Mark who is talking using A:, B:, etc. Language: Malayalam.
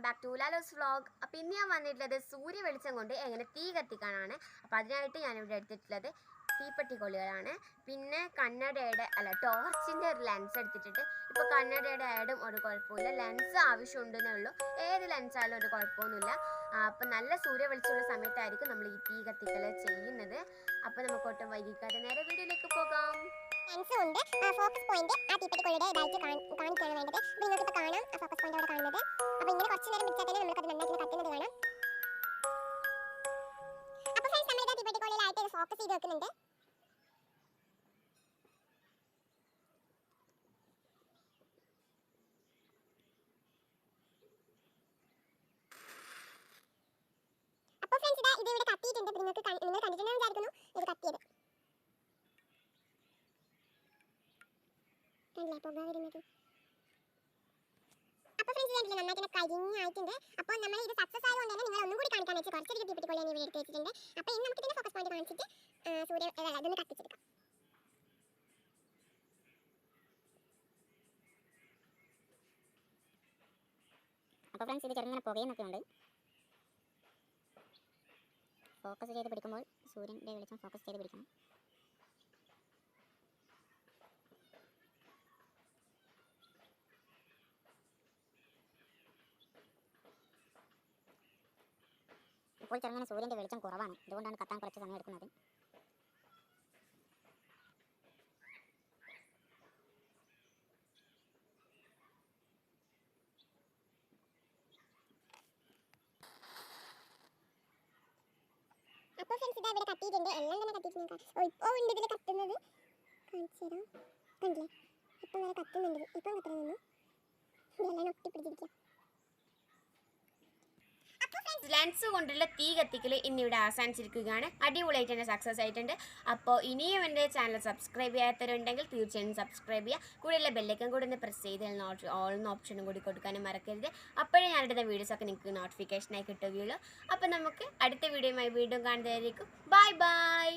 A: Back to ലാലോസ് vlog. അപ്പോൾ ഇന്ന് ഞാൻ വന്നിട്ടുള്ളത് സൂര്യ വെളിച്ചം കൊണ്ട് എങ്ങനെ തീ കത്തിക്കാനാണ്. അപ്പോൾ അതിനായിട്ട് ഞാനിവിടെ എടുത്തിട്ടുള്ളത് തീപ്പെട്ടിക്കൊള്ളികളാണ്. പിന്നെ ടോർച്ചിൻ്റെ ഒരു ലെൻസ് എടുത്തിട്ടുണ്ട്. ഇപ്പോൾ കണ്ണടയുടെ ആഡും ഒരു കുഴപ്പമില്ല, ലെൻസ് ആവശ്യമുണ്ടെന്നേ ഉള്ളൂ. ഏത് ലെൻസായാലും ഒരു കുഴപ്പമൊന്നുമില്ല. അപ്പോൾ നല്ല സൂര്യ വെളിച്ചമുള്ള സമയത്തായിരിക്കും നമ്മൾ ഈ തീ കത്തിക്കൽ ചെയ്യുന്നത്. അപ്പോൾ നമുക്ക് ഒട്ടും വൈകിക്കാതെ നേരെ വീഡിയോയിലേക്ക് പോകാം.
B: ലെൻസും ഉണ്ട്, ഫോക്കസ് പോയിന്റ് ആ തീപ്പെട്ടിക്കൊള്ളിയുടെ ഇതായിട്ട് കാണിക്കുകയാണ് വേണ്ടത്. അപ്പോൾ നിങ്ങൾക്ക് ഇപ്പോൾ കാണാം ആ ഫോക്കസ് പോയിന്റ് അവിടെ കാണുന്നത്. അപ്പോൾ ഇങ്ങനെ കുറച്ച് നേരം പിടിച്ചാൽ തന്നെ നമുക്കത് നന്നായിട്ട് കത്തുന്നത് കാണാം. അപ്പോൾ ഫ്രണ്ട്സ് നമ്മൾ ഇത് തീപ്പെട്ടിക്കൊള്ളിയിലായിട്ട് ഇത് ഫോക്കസ് ചെയ്ത് വെക്കുന്നുണ്ട്. അപ്പോൾ ഫ്രണ്ട്സ് ഇതാ ഇത് ഇവിടെ കത്തിയിട്ടുണ്ട്. നിങ്ങൾ കണ്ടിട്ടുണ്ടെന്ന് വിചാരിക്കുന്നു ഇത് കത്തിയത്. പുക വരുന്നത്. അപ്പോൾ ഫ്രണ്ട്സ് കണ്ടില്ലേ നന്നായിട്ട് കരിഞ്ഞായിട്ടുണ്ട്. അപ്പോൾ നമ്മൾ ഇത് സക്സസ് ആയതുകൊണ്ട് തന്നെ നിങ്ങൾ ഒന്നും കൂടി കാണിക്കാൻ വെച്ച് കുറച്ചൊരു തീപ്പെട്ടിക്കൊള്ളി ഞാൻ ഇവിടെ എടുത്ത് വെച്ചിട്ടുണ്ട്. അപ്പോൾ ഇനി നമുക്ക് ഇതിൻ്റെ ഫോക്കസ് പോയിന്റ് കാണിച്ചിട്ട് ഇതൊന്ന് കത്തിച്ചെടുക്കാം. അപ്പോൾ ഫ്രണ്ട്സ് ഇത് ചെറുങ്ങനെ പുകയെന്നൊക്കെ ഉണ്ട്. ഫോക്കസ് ചെയ്ത് പിടിക്കുമ്പോൾ സൂര്യൻ്റെ വെളിച്ചം ഫോക്കസ് ചെയ്ത് പിടിക്കണം. ഇപ്പോൾ ചെറുങ്ങനെ സൂര്യൻ്റെ വെളിച്ചം കുറവാണ്, അതുകൊണ്ടാണ് കത്താൻ കുറച്ച് സമയം എടുക്കുന്നത്. അപ്പോൾ ഫ്രണ്ട്സ് ഇതാ ഇവിടെ കത്തിയിട്ടുണ്ട്, എല്ലാം തന്നെ കത്തിയിട്ടുണ്ട്. ഇപ്പോൾ ഉണ്ട് ഇതിൽ കത്തുന്നത്, കാണിച്ചു തരാം. കണ്ടില്ലേ ഇപ്പം വരെ കത്തുന്നുണ്ട്. ഇപ്പം കത്തുന്നു, ഇതെല്ലാം ഒട്ടിപ്പിടിച്ചിരിക്കുക.
A: ലെൻസ് കൊണ്ടുള്ള തീ കത്തിക്കൽ ഇന്നിവിടെ അവസാനിച്ചിരിക്കുകയാണ്. അടിപൊളിയായിട്ട് തന്നെ സക്സസ് ആയിട്ടുണ്ട്. അപ്പോൾ ഇനിയും എൻ്റെ ചാനൽ സബ്സ്ക്രൈബ് ചെയ്യാത്തവരുണ്ടെങ്കിൽ തീർച്ചയായും സബ്സ്ക്രൈബ് ചെയ്യുക. കൂടെയുള്ള ബെല്ലൈക്കൺ കൂടെ ഒന്ന് പ്രസ് ചെയ്ത് ഓൾ എന്ന ഓപ്ഷനും കൂടി കൊടുക്കാനും മറക്കരുത്. അപ്പോഴേ ഞാനിടുന്ന വീഡിയോസൊക്കെ നിങ്ങൾക്ക് നോട്ടിഫിക്കേഷനായി കിട്ടുകയുള്ളൂ. അപ്പോൾ നമുക്ക് അടുത്ത വീഡിയോയുമായി വീണ്ടും കാണുന്നതായിരിക്കും. Bye bye.